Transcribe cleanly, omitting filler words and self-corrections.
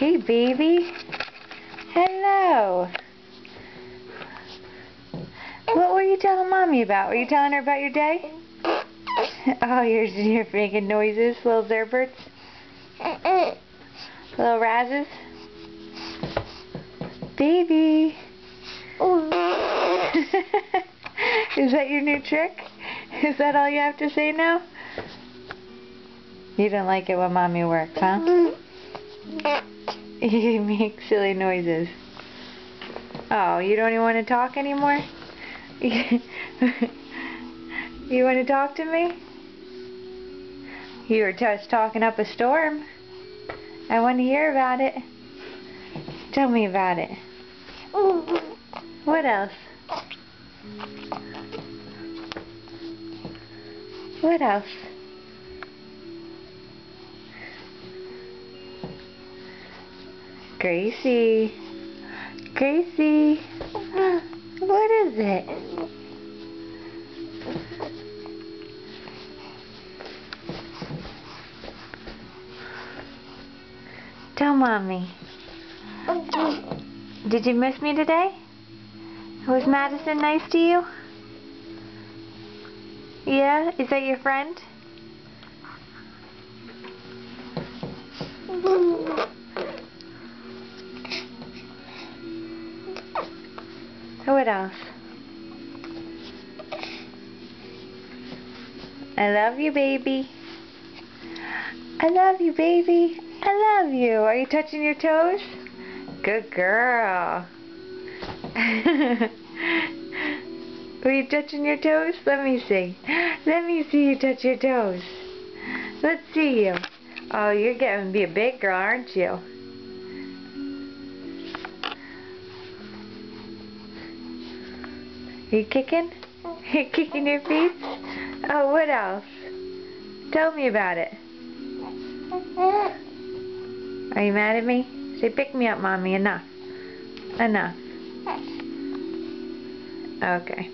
Hey, baby. Hello. What were you telling Mommy about? Were you telling her about your day? Oh, you're making noises, little Zerberts? Little Razzes? Baby. Is that your new trick? Is that all you have to say now? You don't like it when Mommy works, huh? You make silly noises. Oh, you don't even want to talk anymore? You want to talk to me? You were just talking up a storm. I want to hear about it. Tell me about it. What else? What else? Gracie. Gracie. What is it? Tell Mommy. Did you miss me today? Was Madison nice to you? Yeah? Is that your friend? What else? I love you, baby. I love you, baby. I love you. Are you touching your toes? Good girl. Were you touching your toes? Let me see. Let me see you touch your toes. Let's see you. Oh, you're getting to be a big girl, aren't you? Are you kicking? You're kicking your feet? Oh, what else? Tell me about it. Are you mad at me? Say, pick me up, Mommy. Enough. Enough. Okay.